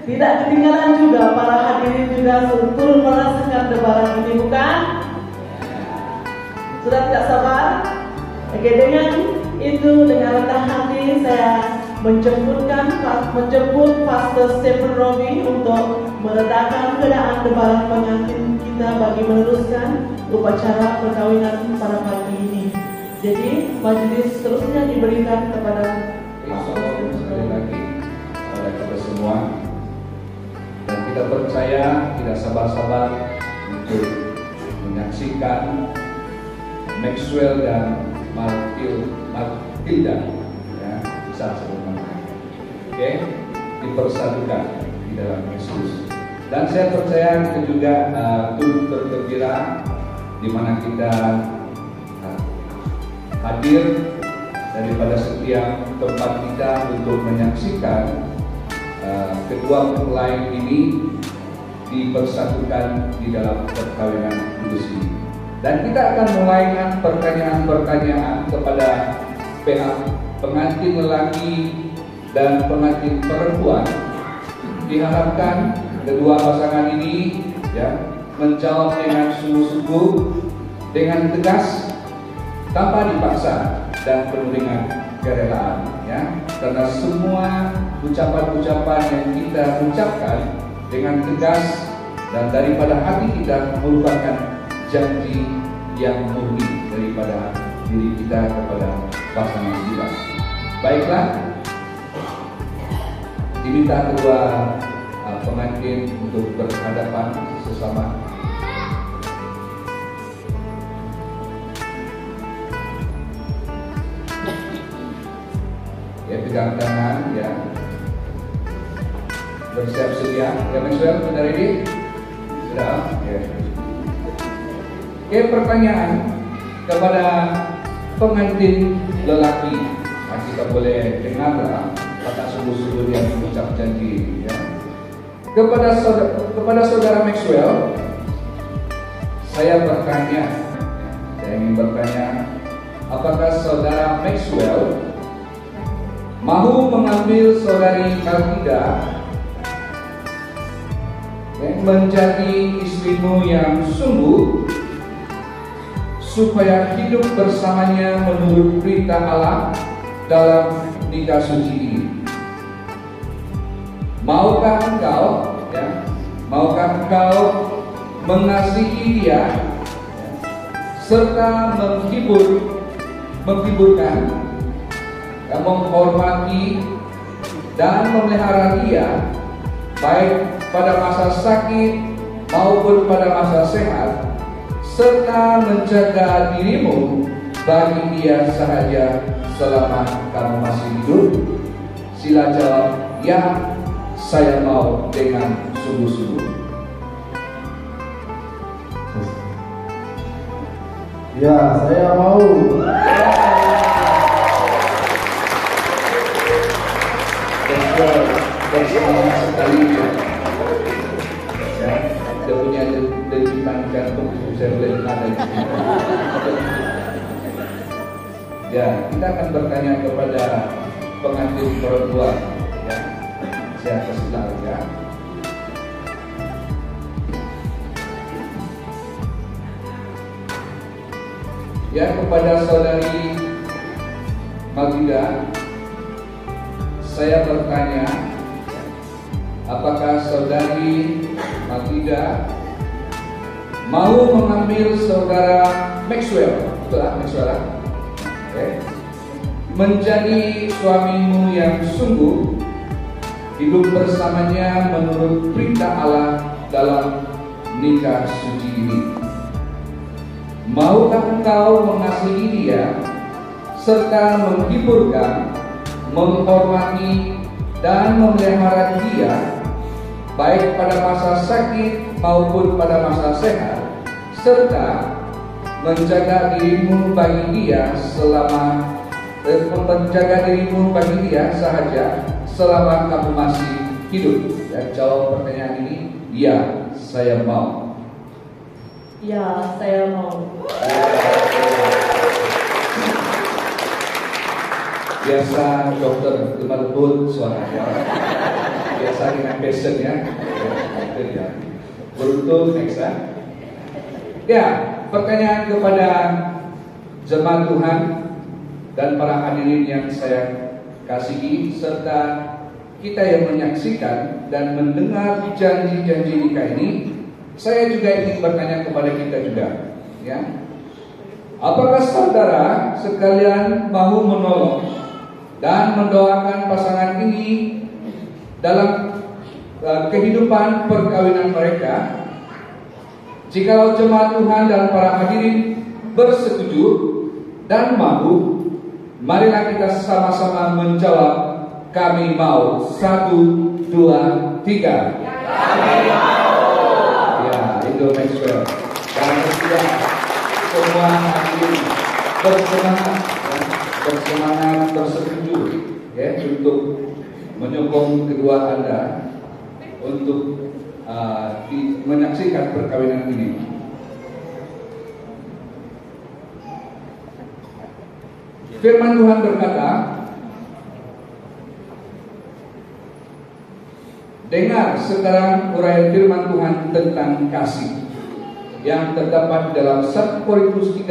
Tidak ketinggalan juga para hadirin juga turut merasakan lebaran ini, bukan? Sudah tidak sabar? Oke, dengan itu, dengan rendah hati saya menjemput Pastor Stephen Robi untuk meredakan keadaan lebaran pengantin kita bagi meneruskan upacara perkawinan pada pagi ini. Jadi majelis seterusnya diberikan kepada sekali lagi kepada kita semua, dan kita percaya tidak sabar-sabar untuk menyaksikan Maxwell dan Matilda ya, bisa sebelum oke, dipersatukan di dalam Yesus. Dan saya percaya kita juga turut bergembira di mana kita hadir daripada setiap tempat kita untuk menyaksikan kedua mempelai ini dipersatukan di dalam perkawinan kudus ini. Dan kita akan mulaikan pertanyaan-pertanyaan kepada pihak pengantin lelaki dan pengantin perempuan. Diharapkan kedua pasangan ini ya menjawab dengan sungguh-sungguh, dengan tegas, tanpa dipaksa dan penuh dengan kerelaan ya. Karena semua ucapan-ucapan yang kita ucapkan dengan tegas dan daripada hati kita merupakan janji yang murni daripada diri kita kepada pasangan kita. Baiklah, diminta kedua pengantin untuk berhadapan sesama. Ya, pegang tangan ya. Bersiap sedia. Ya, Maxwell, sudah ready? Sudah. Ya. Oke, pertanyaan kepada pengantin lelaki. Nah, kita boleh dengarlah kata sungguh-sungguh yang mengucap janji ya. Kepada saudara Maxwell, saya ingin bertanya, apakah saudara Maxwell mau mengambil saudari Matilda menjadi istrimu yang sungguh, supaya hidup bersamanya menurut perintah Allah dalam nikah suci ini? Maukah engkau mengasihi dia serta menghibur, menghormati dan memelihara dia baik pada masa sakit maupun pada masa sehat, serta menjaga dirimu bagi dia sahaja selama kamu masih hidup? Sila jawab, ya, saya mau dengan sungguh-sungguh. Ya, saya mau. Bersama sekali ya, dia punya denyutan jantung, saya boleh ada di sini. Ya, kita akan bertanya kepada pengantin perempuan ya. Saya kasih tahu ya. Ya, kepada saudari Matilda, saya bertanya, apakah saudari Matilda mau mengambil saudara Maxwell, Maxwell, menjadi suamimu yang sungguh, hidup bersamanya menurut perintah Allah dalam nikah suci ini? Maukah engkau mengasihi dia serta menghiburkan, menghormati dan memelihara dia baik pada masa sakit maupun pada masa sehat, serta menjaga dirimu bagi dia sahaja selama kamu masih hidup? Dan jawab pertanyaan ini, ya, saya mau. Ya, saya mau. Biasa dokter lemah lembut suaranya. biasa dengan passion ya. Beruntung next ya. Pertanyaan kepada jemaat Tuhan dan para hadirin yang saya kasihi serta kita yang menyaksikan dan mendengar janji-janji nikah ini, saya juga ingin bertanya kepada kita juga, ya. Apakah saudara sekalian mau menolong dan mendoakan pasangan ini dalam kehidupan perkawinan mereka? Jikalau jemaat Tuhan dan para hadirin bersetuju dan mau, marilah kita sama-sama menjawab, kami mau. 1, 2, 3. Kami mau. Ya, itu Maxwell. Dan ketiga, semua hadirin bersemangat bersetuju ya untuk menyokong kedua Anda untuk menyaksikan perkawinan ini. Firman Tuhan berkata, dengar sekarang uraian firman Tuhan tentang kasih yang terdapat dalam 1 Korintus 13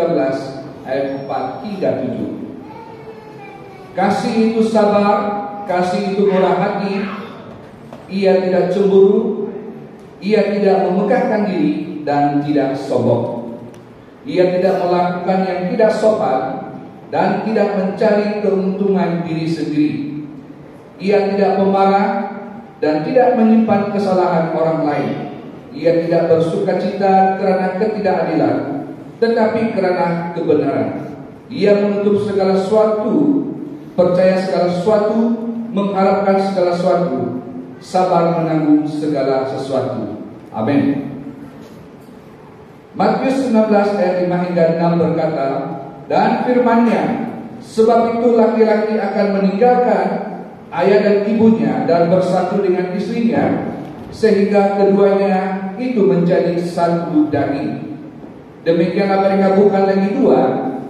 ayat 4 hingga 7. Kasih itu sabar, kasih itu murah hati, ia tidak cemburu, ia tidak memegahkan diri dan tidak sombong. Ia tidak melakukan yang tidak sopan dan tidak mencari keuntungan diri sendiri. Ia tidak pemarah dan tidak menyimpan kesalahan orang lain. Ia tidak bersukacita karena ketidakadilan, tetapi karena kebenaran. Ia menutup segala sesuatu, percaya segala sesuatu, mengharapkan segala sesuatu, sabar menanggung segala sesuatu. Amin. Matius 19 ayat 5 hingga 6 berkata, dan firman-Nya, sebab itu laki-laki akan meninggalkan ayah dan ibunya dan bersatu dengan istrinya, sehingga keduanya itu menjadi satu daging. Demikianlah mereka bukan lagi dua,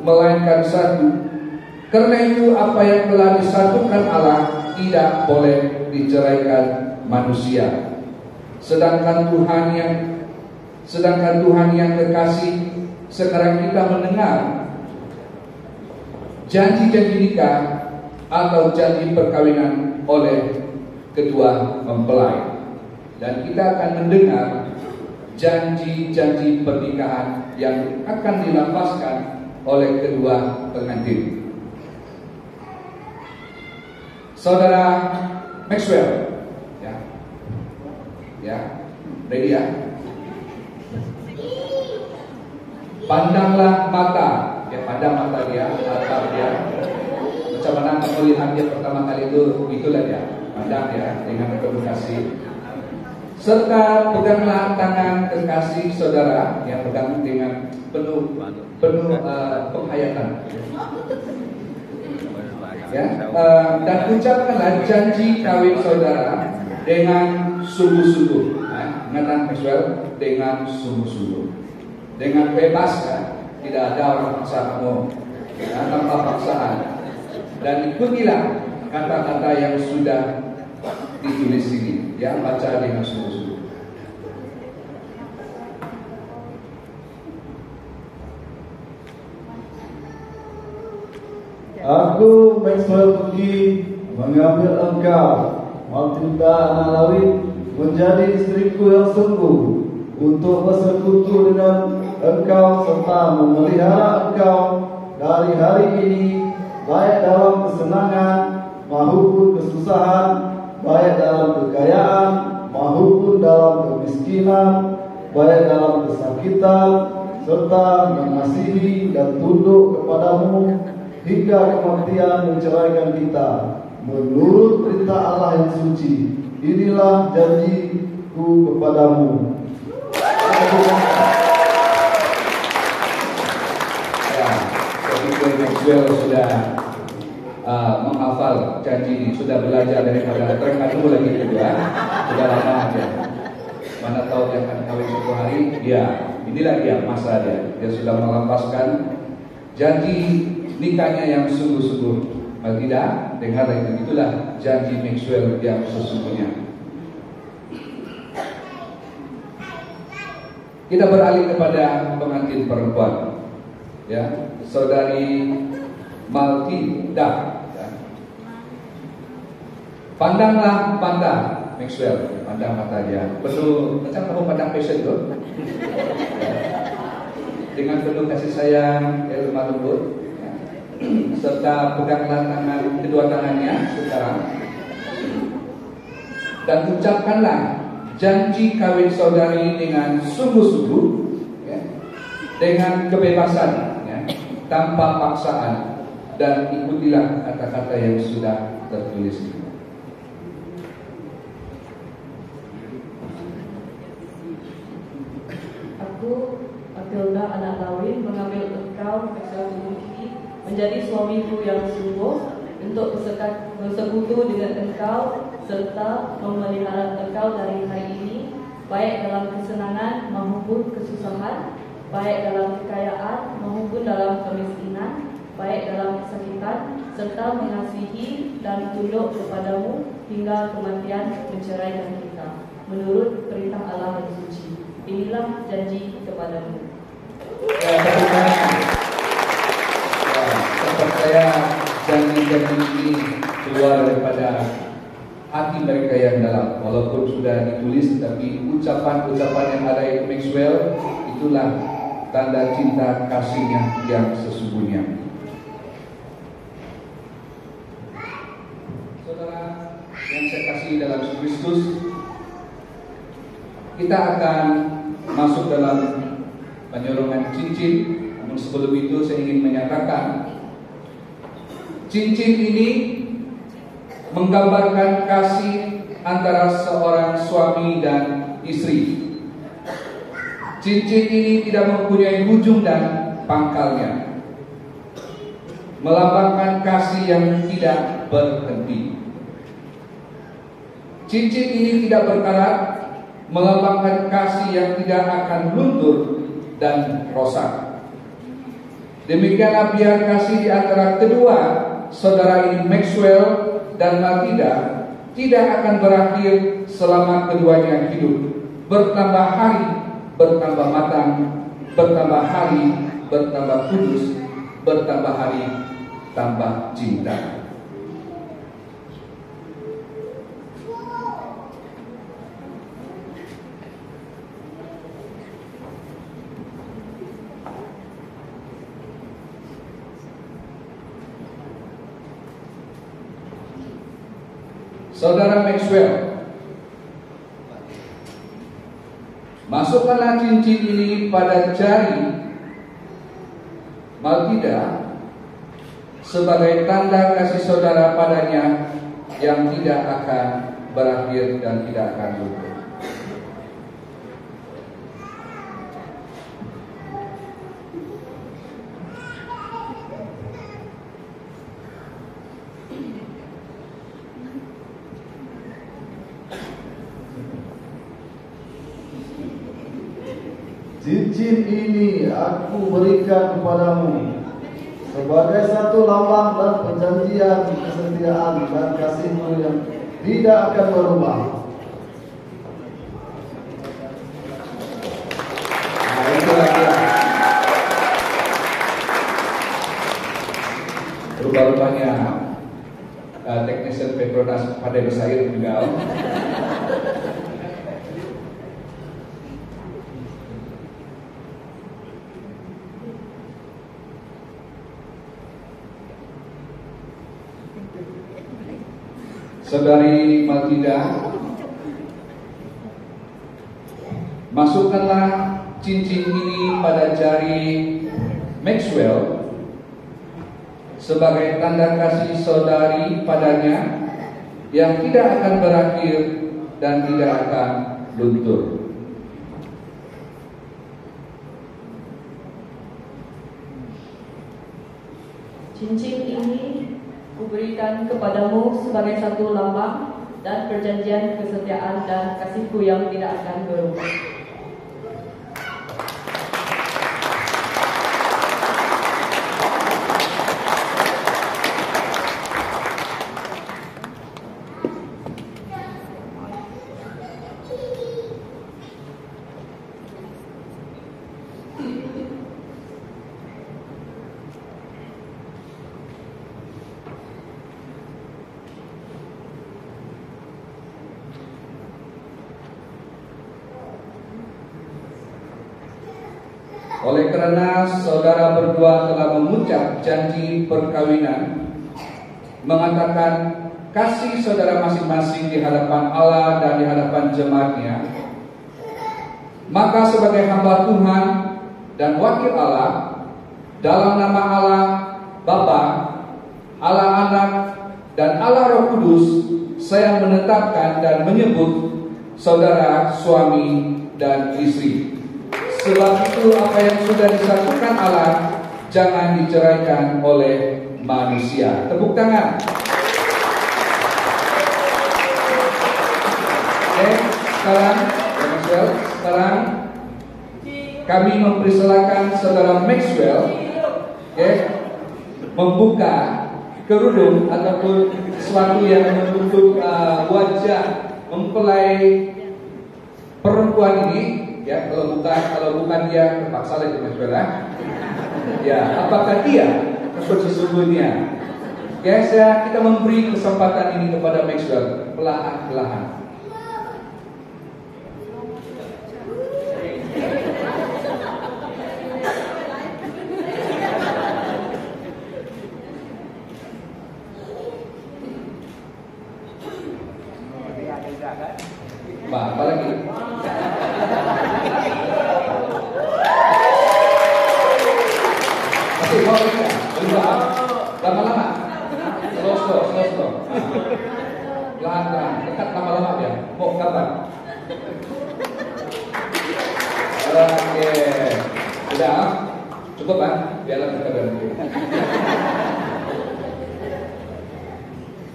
melainkan satu. Karena itu apa yang telah disatukan Allah tidak boleh diceraikan manusia. Sedangkan Tuhan yang kekasih, sekarang kita mendengar janji-janji nikah atau janji perkawinan oleh kedua mempelai. Dan kita akan mendengar janji-janji pernikahan yang akan dilapaskan oleh kedua pengantin. Saudara Maxwell, ya, ready ya? Pandanglah mata, ya, pandang mata dia, tatap dia. Macam mana kamu lihat dia pertama kali itu, itulah dia, pandang ya dengan penuh kasih. Serta peganglah tangan kekasih saudara, yang pegang dengan penuh penghayatan. Ya, dan ucapkanlah janji kawin saudara dengan sungguh-sungguh. Ingatkan Maxwell, dengan sungguh-sungguh, dengan bebas ya, tidak ada orang paksa kamu, ya, tanpa paksaan. Dan ikutilah kata-kata yang sudah ditulis ini, ya, baca dengan sungguh-sungguh. Aku Maxwell pergi mengambil engkau, Matilda anak Lawit, menjadi istriku yang sungguh, untuk bersekutu dengan engkau serta memelihara engkau dari hari ini, baik dalam kesenangan maupun kesusahan, baik dalam kekayaan maupun dalam kemiskinan, baik dalam kesakitan, serta mengasihi dan tunduk kepadamu hingga kematian menceraikan kita, menurut perintah Allah yang suci. Inilah janjiku kepadamu. Ya, jadi Maxwell sudah menghafal janji ini, sudah belajar daripada terkadang lagi kedua, sudah lama aja. Mana tahu dia akan kawin suatu hari, ya inilah dia masa dia sudah melepaskan janji nikahnya yang sungguh-sungguh. Kalau tidak, dengarlah itu, itulah janji Maxwell yang sesungguhnya. Kita beralih kepada pengantin perempuan, ya, saudari Maltinda. Ya. Pandanglah mata Maxwell, pandang mata dia. Penuh, macam kamu pandang passion itu, dengan penuh kasih sayang, lemah lembut, ya. Serta peganglah tangan, kedua tangannya sekarang, dan ucapkanlah janji kawin saudari dengan sungguh-sungguh, ya, dengan kebebasan, ya, tanpa paksaan, dan ikutilah kata-kata yang sudah tertulis ini. Aku, Matilda anak Lawin, mengambil engkau, Maxwell Suzuki, menjadi suamiku yang sungguh, untuk bersekutu dengan engkau serta memelihara engkau dari hari ini, baik dalam kesenangan maupun kesusahan, baik dalam kekayaan maupun dalam kemiskinan, baik dalam kesakitan, serta mengasihi dan tunduk kepadamu hingga kematian menceraikan kita, menurut perintah Allah yang suci. Inilah janji kepadamu. Saya janji-janji ini keluar daripada hati mereka yang dalam, walaupun sudah ditulis, tapi ucapan-ucapan yang ada di Maxwell itulah tanda cinta kasihnya yang sesungguhnya. Saudara yang saya kasih dalam Kristus, kita akan masuk dalam penyorongan cincin. Namun sebelum itu saya ingin menyatakan, cincin ini menggambarkan kasih antara seorang suami dan istri. Cincin ini tidak mempunyai ujung dan pangkalnya, melambangkan kasih yang tidak berhenti. Cincin ini tidak berkarat, melambangkan kasih yang tidak akan luntur dan rosak. Demikianlah biar kasih di antara kedua saudara ini, Maxwell dan Matilda, tidak akan berakhir selama keduanya hidup. Bertambah hari, bertambah matang, bertambah hari, bertambah kudus, bertambah hari, tambah cinta. Saudara Maxwell, masukkanlah cincin ini pada jari Matilda sebagai tanda kasih saudara padanya yang tidak akan berakhir dan tidak akan luntur. Cincin ini aku berikan kepadamu sebagai satu lambang dan perjanjian kesetiaan dan kasihmu yang tidak akan berubah. Nah, itulah dia. Rupanya teknisian Petronas pada bersair meninggal. Saudari Matilda, masukkanlah cincin ini pada jari Maxwell sebagai tanda kasih saudari padanya yang tidak akan berakhir dan tidak akan luntur. Cincin ini kuberikan kepadamu sebagai satu lambang dan perjanjian kesetiaan dan kasihku yang tidak akan berubah. Oleh karena saudara berdua telah mengucap janji perkawinan, mengatakan kasih saudara masing-masing di hadapan Allah dan di hadapan jemaatnya, maka sebagai hamba Tuhan dan wakil Allah, dalam nama Allah Bapa, Allah Anak, dan Allah Roh Kudus, saya menetapkan dan menyebut saudara suami dan istri. Sebab itu apa yang sudah disatukan Allah jangan diceraikan oleh manusia. Tepuk tangan. Oke, sekarang kami mempersilakan saudara Maxwell, membuka kerudung ataupun sesuatu yang menutup wajah mempelai perempuan ini. Ya, kalau bukan dia terpaksa lagi Maxwell, ya, apakah dia sesungguhnya? Oke, kita memberi kesempatan ini kepada Maxwell perlahan-lahan. Apa lagi? Masih mau kita? Belum. Lama-lama. Slow. Pelan-pelan. Dekat lama-lama ya. Mau kapan? Oke. Sudah. Cukup kan? Biarlah kita berhenti.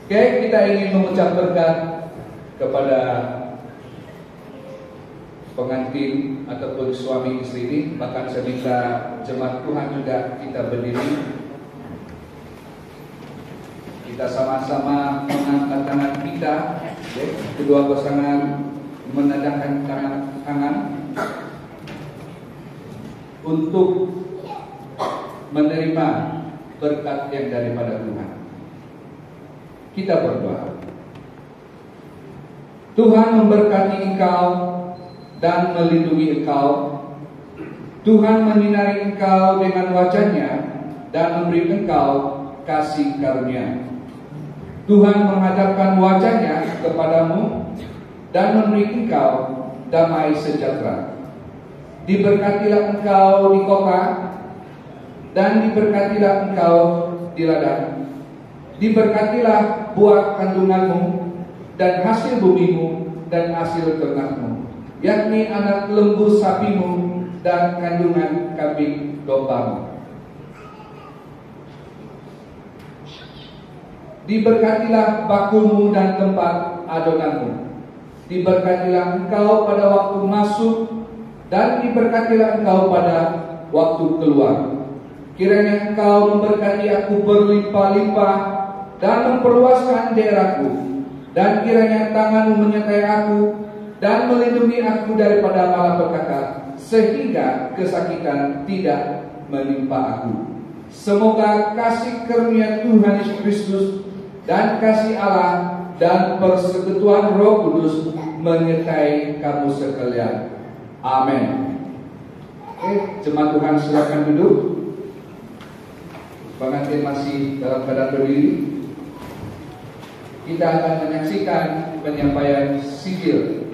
Oke, kita ingin mengucap berkat kepada pengantin ataupun suami istri ini. Bahkan saya minta jemaat Tuhan juga kita berdiri, kita sama-sama mengangkat tangan kita, kedua pasangan menadahkan tangan untuk menerima berkat yang daripada Tuhan. Kita berdoa. Tuhan memberkati engkau dan melindungi engkau. Tuhan menyinari engkau dengan wajah-Nya dan memberi engkau kasih karunia. Tuhan menghadapkan wajah-Nya kepadamu dan memberi engkau damai sejahtera. Diberkatilah engkau di kota dan diberkatilah engkau di ladang. Diberkatilah buah kandunganmu dan hasil bumimu dan hasil ternakmu, yakni anak lembu sapimu dan kandungan kambing dombamu. Diberkatilah bakumu dan tempat adonanmu. Diberkatilah engkau pada waktu masuk dan diberkatilah engkau pada waktu keluar. Kiranya engkau memberkati aku berlimpah-limpah dan memperluaskan daerahku, dan kiranya tanganmu menyertai aku dan melindungi aku daripada malapetaka, sehingga kesakitan tidak menimpa aku. Semoga kasih karunia Tuhan Yesus Kristus dan kasih Allah dan persekutuan Roh Kudus menyertai kamu sekalian. Amin. Oke, jemaat Tuhan silakan duduk. Pengantin masih dalam keadaan berdiri. Kita akan menyaksikan penyampaian sigil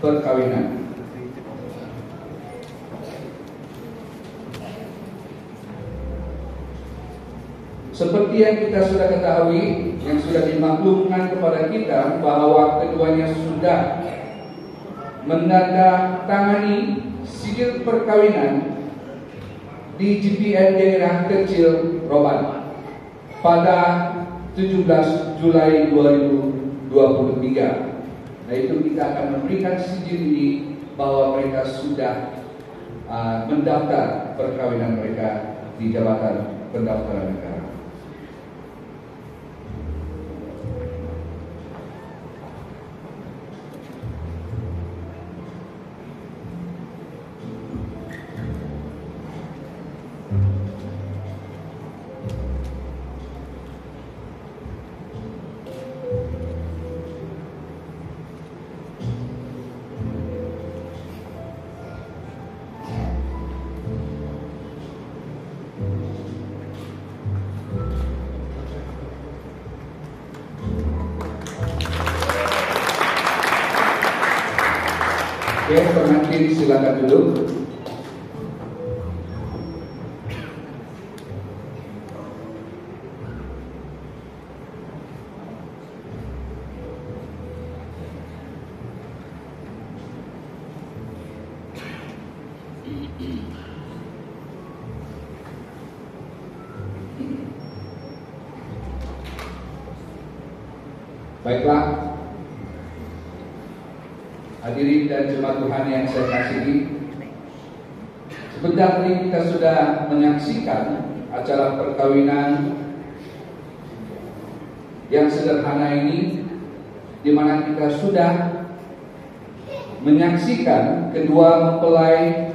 perkawinan. Seperti yang kita sudah ketahui, yang sudah dimaklumkan kepada kita bahwa keduanya sudah menandatangani sigil perkawinan di GPN daerah kecil Roban pada 17 Julai 2023. Nah, itu kita akan memberikan sigil ini bahwa mereka sudah mendaftar perkawinan mereka di Jabatan Pendaftaran Negara. Oke, pengantin silakan duduk. Baiklah, hadirin dan jemaat Tuhan yang saya kasihi, sebentar tadi kita sudah menyaksikan acara perkawinan yang sederhana ini, di mana kita sudah menyaksikan kedua mempelai,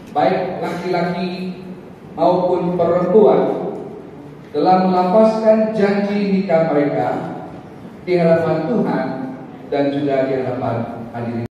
baik laki-laki maupun perempuan, telah melafazkan janji nikah mereka di hadapan Tuhan dan juga di hadapan hadirin.